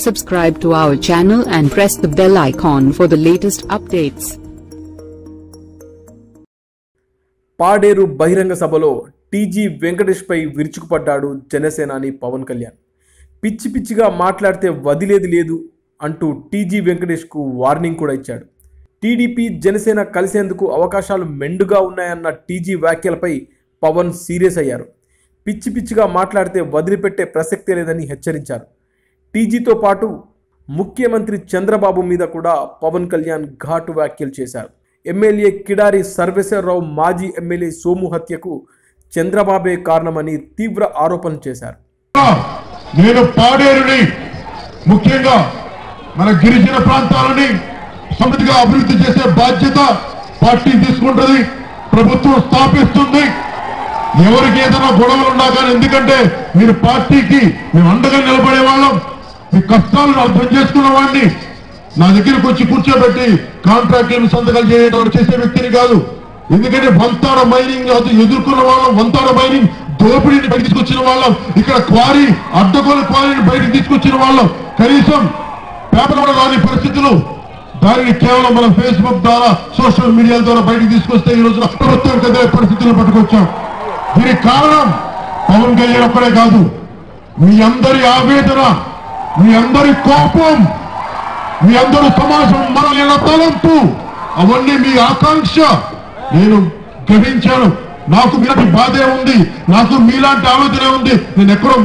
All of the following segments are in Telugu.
subscribe to our channel and press the bell icon for the latest updates. Paderu బహిరంగ సభలో టీజీ వెంకటేష్ పై విరుచుకుపడ్డాడు జనసేనాని పవన్ కళ్యాణ్. పిచ్చి పిచ్చిగా మాట్లాడితే వదిలేది లేదు అంటూ టీజీ వెంకటేష్ కు వార్నింగ్ కూడా ఇచ్చాడు. టీడీపీ జనసేన కలిసేందుకు అవకాశాలు మెండుగా ఉన్నాయన్న టీజీ వ్యాఖ్యలపై పవన్ సీరియస్ అయ్యారు. పిచ్చి పిచ్చిగా మాట్లాడితే వదిలిపెట్టే ప్రసక్తే లేదని హెచ్చరించారు. టీజీతో పాటు ముఖ్యమంత్రి చంద్రబాబు మీద కూడా పవన్ కళ్యాణ్ ఘాటు వ్యాఖ్యలు చేశారు. ఎమ్మెల్యే కిడారి సర్వేశ్వరరావు మాజీ ఎమ్మెల్యే సోము హత్యకు చంద్రబాబే కారణమని తీవ్ర ఆరోపణలు చేశారు. నేను పాడేరుని ముఖ్యంగా మన గిరిజన ప్రాంతాలని సమృద్ధిగా అభివృద్ధి చేసే బాధ్యత పార్టీ తీసుకుంటుంది, ప్రభుత్వం స్థాపిస్తుంది. ఎవరికి ఏదైనా గొడవలు ఉన్నా కానీ, ఎందుకంటే మీరు పార్టీకి మేము అండగా నిలబడే వాళ్ళం, మీ కష్టాలను అర్థం చేసుకున్న వాడిని నా దగ్గరకు వచ్చి కూర్చోబెట్టి కాంట్రాక్టులను సంతకాలు చేయడం చేసే వ్యక్తిని కాదు. ఎందుకంటే వంతాడ మైనింగ్ ఎదుర్కొన్న వాళ్ళం, వంతాడ మైనింగ్ దోపిడీని బయట తీసుకొచ్చిన వాళ్ళం, ఇక్కడ క్వారీ అడ్డగోలు క్వారీని బయటకు తీసుకొచ్చిన వాళ్ళం. కనీసం పేపర్ కూడా రాని పరిస్థితులు, దానిని కేవలం మనం ఫేస్బుక్ ద్వారా సోషల్ మీడియా ద్వారా బయటకు తీసుకొస్తే ఈ రోజున ప్రభుత్వం కదే పరిస్థితులు పట్టుకొచ్చాం. దీనికి కారణం పవన్ కళ్యాణ్ ఒక్కడే కాదు, మీ అందరి ఆవేదన, మీ అందరి కోపం, మీ అందరూ సమాజం మనల్ని తలంపు, అవన్నీ మీ ఆకాంక్ష నేను గ్రహించాను. నాకు మీలాంటి బాధే ఉంది, నాకు మీలాంటి ఆవేదన ఉంది. నేను ఎక్కడో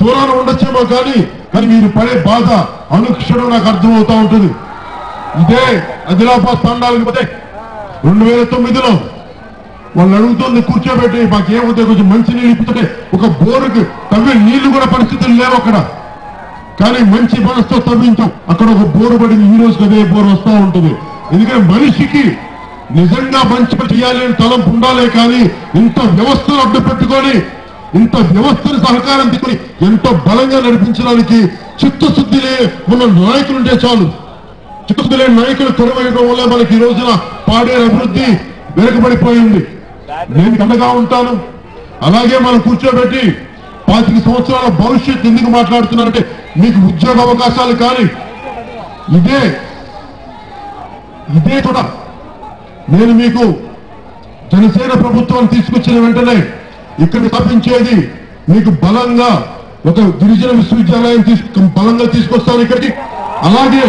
దూరాన ఉండొచ్చేమో కానీ మీరు పడే బాధ అనుక్షణం నాకు అర్థమవుతా ఉంటుంది. ఇదే ఆదిలాబాద్ తండాలకు పోతే 2009లో వాళ్ళు అడుగుతుంది కూర్చోబెట్టి మాకేముంది కొంచెం మంచి నీళ్ళు ఇప్పుతుంటే ఒక బోరుకి తవ్వే నీళ్లు కూడా పరిస్థితులు లేవు అక్కడ. కానీ మంచి మనసుతో తవ్వించాం, అక్కడ ఒక బోరు పడింది. ఈ రోజుకి అదే బోరు వస్తూ ఉంటుంది. ఎందుకంటే మనిషికి నిజంగా మంచి చేయాలి అని తలంపు ఉండాలే కానీ ఇంత వ్యవస్థను అడ్డు పెట్టుకొని, ఇంత వ్యవస్థను సహకారం తీసుకొని ఎంతో బలంగా నడిపించడానికి చిత్తశుద్ధి ఉన్న నాయకులు ఉంటే చాలు. చిత్తశుద్ధి లేని నాయకులు కరువైన వల్ల మనకి ఈ రోజున పాడేరు అభివృద్ధి వెనుకబడిపోయింది. నేను అండగా ఉంటాను. అలాగే మనం కూర్చోబెట్టి 25 సంవత్సరాల భవిష్యత్తు ఎందుకు మాట్లాడుతున్నారంటే మీకు ఉద్యోగ అవకాశాలు కానీ ఇదే కూడా నేను మీకు జనసేన ప్రభుత్వాన్ని తీసుకొచ్చిన వెంటనే ఇక్కడ స్థాపించేది మీకు బలంగా ఒక గిరిజన విశ్వవిద్యాలయం బలంగా తీసుకొస్తాను ఇక్కడికి. అలాగే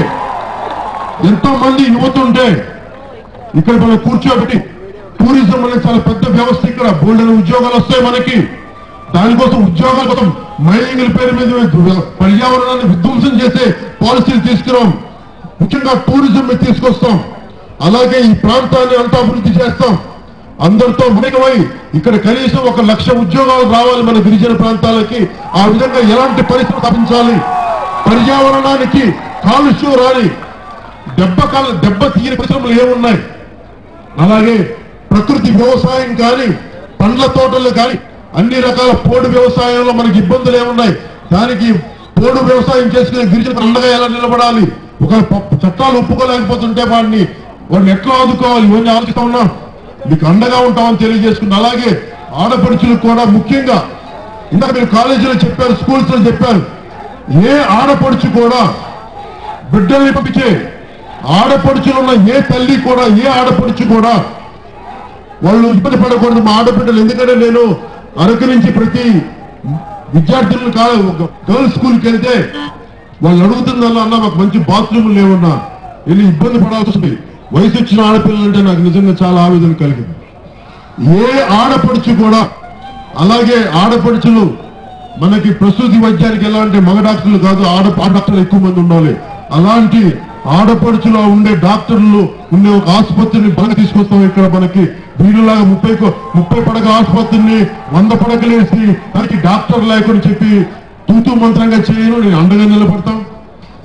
ఎంతో మంది యువత ఉంటే ఇక్కడ మనం కూర్చోబెట్టి టూరిజం అనేది చాలా పెద్ద వ్యవస్థ, ఇక్కడ బోల్డెన్ ఉద్యోగాలు వస్తాయి మనకి. దానికోసం ఉద్యోగాల కోసం మైనింగ్ల పేరు మీద పర్యావరణాన్ని విధ్వంసం చేసే పాలసీలు తీసుకురాం. ముఖ్యంగా టూరిజం మీద తీసుకొస్తాం. అలాగే ఈ ప్రాంతాన్ని అంతా అభివృద్ధి చేస్తాం. అందరితో మమేకమై ఇక్కడ కనీసం 1,00,000 ఉద్యోగాలు రావాలి మన గిరిజన ప్రాంతాలకి. ఆ విధంగా ఎలాంటి పరిశ్రమ స్థాపించాలి, పర్యావరణానికి కాలుష్యం రాని దెబ్బ తీయని పరిశ్రమలు ఏమున్నాయి, అలాగే ప్రకృతి వ్యవసాయం కానీ పండ్ల తోటలు కానీ అన్ని రకాల పోడు వ్యవసాయంలో మనకి ఇబ్బందులు ఏమున్నాయి, దానికి పోడు వ్యవసాయం చేసుకునే గిరిజన అండగా ఎలా నిలబడాలి, ఒక చట్టాలు ఒప్పుకోలేకపోతుంటే వాడిని ఎట్లా ఆదుకోవాలి, ఇవన్నీ ఆలోచిస్తా ఉన్నాం. మీకు అండగా ఉంటామని తెలియజేసుకున్నాం. అలాగే ఆడపడుచులకు కూడా ముఖ్యంగా ఇందాక మీరు కాలేజీలో చెప్పారు, స్కూల్స్ లో చెప్పారు, ఏ ఆడపడుచు కూడా బిడ్డల్ని పంపించే ఆడపడుచులున్న ఏ తల్లి కూడా, ఏ ఆడపడుచు కూడా వాళ్ళు ఇబ్బంది పడకూడదు మా ఆడబిడ్డలు. ఎందుకంటే నేను అరకు నుంచి ప్రతి విద్యార్థులను గర్ల్స్ స్కూల్కి వెళ్తే వాళ్ళు అడుగుతుందల్లా అన్న మాకు మంచి బాత్రూమ్లు లేవన్నా, వెళ్ళి ఇబ్బంది పడాల్సి వస్తుంది. వయసు వచ్చిన ఆడపిల్లలు అంటే నాకు నిజంగా చాలా ఆవేదన కలిగింది. ఏ ఆడపడుచు కూడా, అలాగే ఆడపడుచులు మనకి ప్రసూతి వైద్యానికి ఎలా అంటే మగ డాక్టర్లు కాదు, ఆడ డాక్టర్లు ఎక్కువ మంది ఉండాలి. అలాంటి ఆడపడుచులో ఉండే డాక్టర్లు ఉండే ఒక ఆసుపత్రిని బాగా తీసుకొస్తాం. ఇక్కడ మనకి వీళ్ళలాగా 30 పడక ఆసుపత్రిని 100 పడకలు వేసి దానికి డాక్టర్ లేకుండా చెప్పి తూతూ మంత్రంగా చేయను, నేను అండగా నిలబడతాం.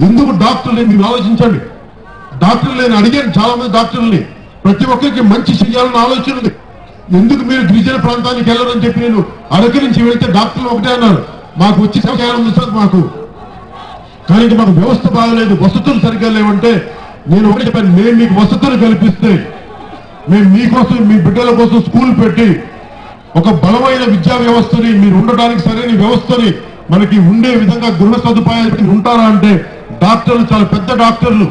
ఎందుకు డాక్టర్లు మీరు ఆలోచించండి. డాక్టర్లు నేను అడిగాను చాలా మంది డాక్టర్లని, ప్రతి ఒక్కరికి మంచి చేయాలని ఆలోచన ఉంది. ఎందుకు మీరు గిరిజన ప్రాంతానికి వెళ్ళరని చెప్పి నేను అరకు నుంచి వెళ్తే డాక్టర్లు ఒకటే అన్నారు, మాకు వచ్చి సేవ చేయాలని సార్ మాకు, కానీ మాకు వ్యవస్థ బాగలేదు, వసతులు సరిగ్గా లేవంటే నేను ఒకటి చెప్పాను, మేము మీకు వసతులు కల్పిస్తే మేము మీకోసం మీ బిడ్డల కోసం స్కూల్ పెట్టి ఒక బలమైన విద్యా వ్యవస్థని మీరు ఉండడానికి సరైన వ్యవస్థని మనకి ఉండే విధంగా గృహ సదుపాయాలు ఉంటారా అంటే డాక్టర్లు చాలా పెద్ద డాక్టర్లు,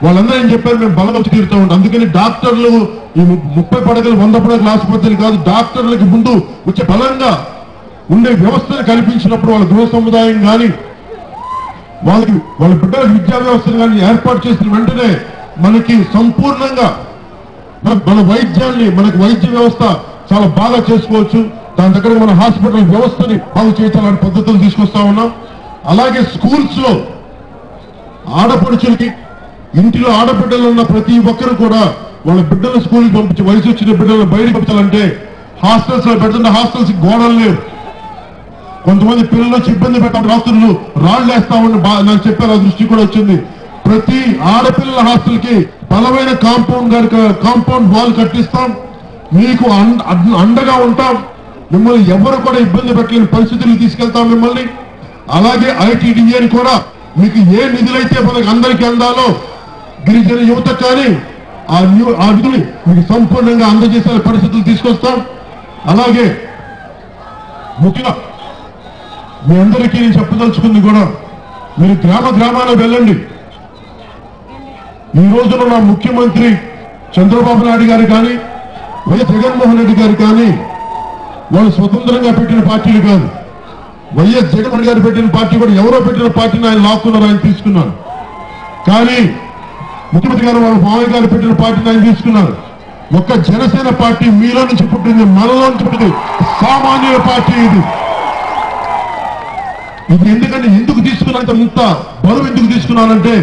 వాళ్ళందరూ ఏం చెప్పారు, మేము బలంగా వచ్చి తీరుతూ ఉంటాం. అందుకని డాక్టర్లు ఈ 30 పడకలు 100 పడకల ఆసుపత్రులు కాదు, డాక్టర్లకి ముందు వచ్చే బలంగా ఉండే వ్యవస్థను కల్పించినప్పుడు వాళ్ళ గృహ సముదాయం కానీ వాళ్ళ బిడ్డల విద్యా వ్యవస్థను కానీ ఏర్పాటు చేసిన వెంటనే మనకి సంపూర్ణంగా మన వైద్యాన్ని, మనకి వైద్య వ్యవస్థ చాలా బాగా చేసుకోవచ్చు. దాని దగ్గర మన హాస్పిటల్ వ్యవస్థని బాగు చేయాలని పద్ధతులు తీసుకొస్తా ఉన్నాం. అలాగే స్కూల్స్ లో ఆడపడుచులకి, ఇంటిలో ఆడబిడ్డలు ఉన్న ప్రతి ఒక్కరు కూడా వాళ్ళ బిడ్డలు స్కూల్కి పంపించి, వయసు వచ్చిన బిడ్డలను బయటకు పంపించాలంటే హాస్టల్స్ లో పెడుతున్న హాస్టల్స్ గోడలు లేవు. కొంతమంది పిల్లలు వచ్చి ఇబ్బంది పెట్టాలి, రాత్రులు రాళ్ళు వేస్తా ఉండి నాకు చెప్పారు, ఆ దృష్టి కూడా వచ్చింది. ప్రతి ఆడపిల్లల హాస్టల్ కి బలమైన కాంపౌండ్ వాల్ కట్టిస్తాం, మీకు అండగా ఉంటాం, మిమ్మల్ని ఎవరు కూడా ఇబ్బంది పెట్టలేని పరిస్థితులు తీసుకెళ్తాం మిమ్మల్ని. అలాగే ఐటీడీఏని కూడా మీకు ఏ నిధులైతే మనకి అందరికీ అందాలో గిరిజన యువత కానీ ఆ నిధులు మీకు సంపూర్ణంగా అందజేసే పరిస్థితులు తీసుకొస్తాం. అలాగే ముఖ్యంగా మీ అందరికీ నేను చెప్పదలుచుకుంది కూడా, మీరు గ్రామాన వెళ్ళండి. ఈ రోజున నా ముఖ్యమంత్రి చంద్రబాబు నాయుడు గారు కానీ, వైఎస్ జగన్మోహన్ రెడ్డి గారు కానీ వాళ్ళు స్వతంత్రంగా పెట్టిన పార్టీలు కాదు. వైఎస్ జగన్మోహన్ గారు పెట్టిన పార్టీ కూడా ఎవరో పెట్టిన పార్టీని ఆయన లాక్కున్నారు, ఆయన తీసుకున్నారు. కానీ ముఖ్యమంత్రి గారు వాళ్ళ మావయ్య గారు పెట్టిన పార్టీని ఆయన తీసుకున్నారు. ఒక్క జనసేన పార్టీ మీలో నుంచి పుట్టింది, మనలో నుంచి పుట్టింది, సామాన్యుల పార్టీ ఇది. ఎందుకంటే ఎందుకు తీసుకున్నంత ఇంత బరువు ఎందుకు తీసుకున్నానంటే,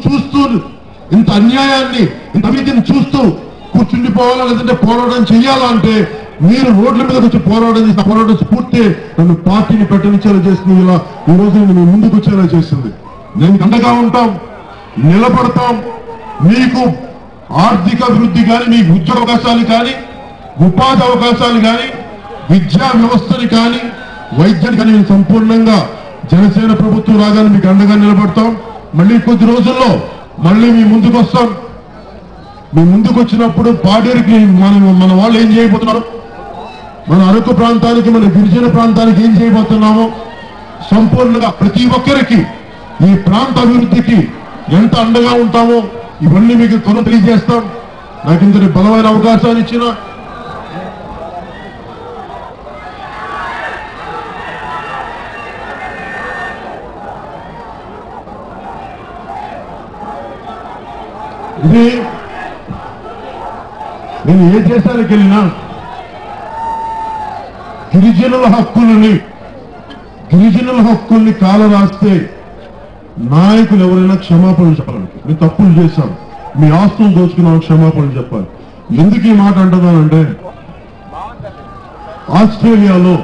చూస్తూ ఇంత అన్యాయాన్ని, ఇంత అవినీతిని చూస్తూ కూర్చుండిపోవాలా, లేదంటే పోరాటం చెయ్యాలా అంటే మీరు రోడ్ల మీద వచ్చి పోరాటం చేసిన పోరాటం స్ఫూర్తి నన్ను పార్టీని పెట్టనిచ్చేలా చేసింది. ఇలా ఈ రోజు నేను ముందుకు వచ్చేలా చేసింది. నేను అండగా ఉంటాం, నిలబడతాం. మీకు ఆర్థిక అభివృద్ధి కానీ, మీకు ఉద్యోగ అవకాశాలు కానీ, ఉపాధి అవకాశాలు కానీ, విద్యా వ్యవస్థని కానీ, వైద్యాన్ని కానీ మేము సంపూర్ణంగా జనసేన ప్రభుత్వం రాగానే మీకు అండగా నిలబడతాం. మళ్ళీ కొద్ది రోజుల్లో మళ్ళీ మీ ముందుకు వస్తాం. మీ ముందుకు వచ్చినప్పుడు పాడేరుకి మన వాళ్ళు ఏం చేయబోతున్నారు, మన అరకు ప్రాంతానికి, మన గిరిజన ప్రాంతానికి ఏం చేయబోతున్నామో సంపూర్ణంగా ప్రతి ఒక్కరికి ఈ ప్రాంత అభివృద్ధికి ఎంత అండగా ఉంటామో ఇవన్నీ మీకు త్వరగా తెలియజేస్తాం. నాకు ఇంతటి బలమైన అవకాశాన్ని ఇచ్చిన ఇది నేను ఏ దేశానికి వెళ్ళినా గిరిజనుల హక్కుల్ని కాల రాస్తే నాయకులు ఎవరైనా క్షమాపణలు చెప్పాలి. మేము తప్పులు చేశాం, మీ ఆస్తులు దోచుకున్నాం, క్షమాపణలు చెప్పాలి. ఎందుకు ఈ మాట అంటున్నానంటే, ఆస్ట్రేలియాలో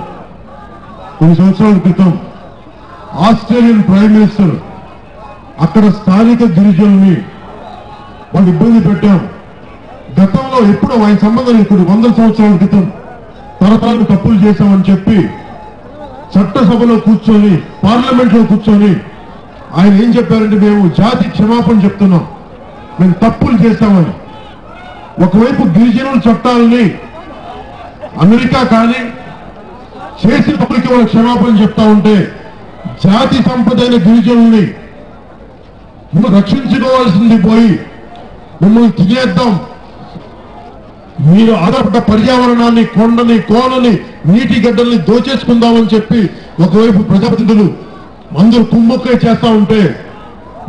కొన్ని సంవత్సరాల క్రితం ఆస్ట్రేలియన్ ప్రైమ్ మినిస్టర్ అక్కడ స్థానిక గిరిజనుల్ని వాళ్ళు ఇబ్బంది పెట్టాం. గతంలో ఎప్పుడో ఆయన సంబంధం ఇప్పుడు 100 సంవత్సరాల క్రితం తరతరాలు తప్పులు చేశామని చెప్పి చట్టసభలో కూర్చొని, పార్లమెంట్ లో కూర్చొని ఆయన ఏం చెప్పారంటే, మేము జాతి క్షమాపణ చెప్తున్నాం, మేము తప్పులు చేశామని. ఒకవైపు గిరిజనుల చట్టాలని అమెరికా కానీ చేసిన తప్పులకి వాళ్ళు క్షమాపణ చెప్తా ఉంటే, జాతి సంపద అయిన గిరిజనుల్ని రక్షించుకోవాల్సింది పోయి మిమ్మల్ని తినేద్దాం, మీరు ఆధారపడ్డ పర్యావరణాన్ని, కొండని, కోనని, నీటి గడ్డల్ని దోచేసుకుందామని చెప్పి ఒకవైపు ప్రజాప్రతినిధులు అందరూ కుమ్మక్కై చేస్తా ఉంటే,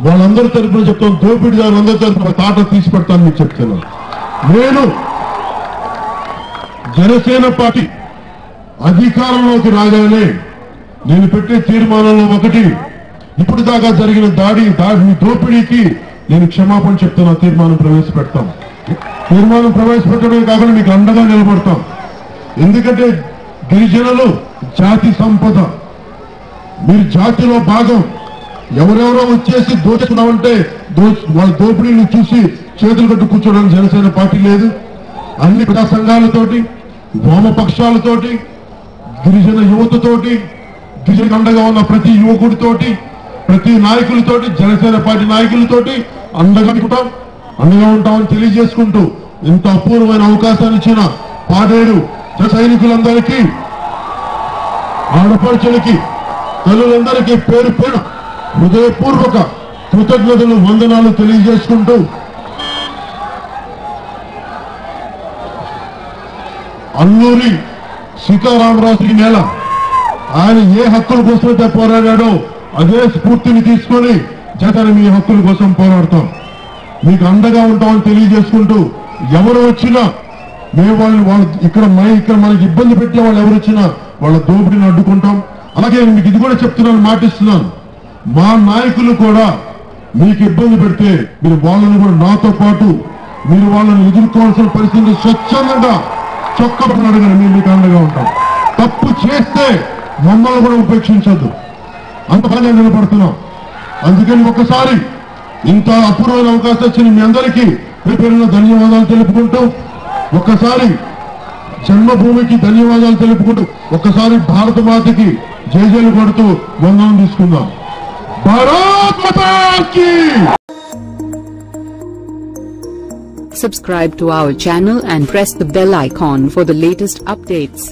వాళ్ళందరి తరఫున చెప్తాం, దోపిడీదారు అందరి తరఫున తాట తీసి పెడతాను మీకు చెప్తున్నాను. నేను జనసేన పార్టీ అధికారంలోకి రాగానే నేను పెట్టే తీర్మానంలో ఒకటి, ఇప్పుడు దాకా జరిగిన దోపిడీకి నేను క్షమాపణ చెప్తున్నా తీర్మానం ప్రవేశపెడతాం. తీర్మానం ప్రవేశపెట్టడమే కాకుండా మీకు అండగా నిలబడతాం. ఎందుకంటే గిరిజనులు జాతి సంపద, మీరు జాతిలో భాగం. ఎవరెవరో వచ్చేసి దోచుకున్నామంటే వాళ్ళ దోపిడీని చూసి చేతులు కట్టు కూర్చోడానికి జనసేన పార్టీ లేదు. అన్ని ప్రజా సంఘాలతోటి, వామపక్షాలతోటి, గిరిజన యువతతోటి, గిరిజన అండగా ఉన్న ప్రతి యువకుడితోటి, ప్రతి నాయకులతోటి, జనసేన పార్టీ నాయకులతోటి అండగా ఉంటామని తెలియజేసుకుంటూ, ఇంత అపూర్వమైన అవకాశాన్ని ఇచ్చిన పాడేరు సైనికులందరికీ, ఆడపడుచులకి, తల్లులందరికీ పేరు పేరు హృదయపూర్వక కృతజ్ఞతలు వందనాలు తెలియజేసుకుంటూ అల్లూరి సీతారామరాజుకి నేల ఆయన ఏ హక్కుల కోసమైతే పోరాడాడో అదే స్ఫూర్తిని తీసుకొని జగన్ మీ హక్కుల కోసం పోరాడతాం, మీకు అండగా ఉంటామని తెలియజేసుకుంటూ ఎవరు వచ్చినా మేము వాళ్ళు ఇక్కడ మనకి ఇబ్బంది పెట్టే వాళ్ళు ఎవరు వచ్చినా వాళ్ళ దోపిడీని అడ్డుకుంటాం. అలాగే మీకు ఇది కూడా చెప్తున్నాను, మాటిస్తున్నాను, మా నాయకులు కూడా మీకు ఇబ్బంది పెడితే మీరు వాళ్ళని కూడా నాతో పాటు మీరు వాళ్ళని ఎదుర్కోవాల్సిన పరిస్థితి స్వచ్ఛందంగా చొక్కపడి అడగండి, మేము మీకు అండగా ఉంటాం. తప్పు చేస్తే మమ్మల్ని కూడా ఉపేక్షించద్దు, అంతగానే నిలబడుతున్నాం. అందుకని ఒక్కసారి ఇంత అపూర్వమైన అవకాశం వచ్చిన మీ అందరికీ పేరున ధన్యవాదాలు తెలుపుకుంటూ, ఒక్కసారి జన్మభూమికి ధన్యవాదాలు తెలుపుకుంటూ, ఒక్కసారి భారత మాతకి జయజయలు కొడుతూ వందనం తీసుకుందాం. భారత్ మాతా key! Subscribe to our channel and press the bell icon for the latest updates.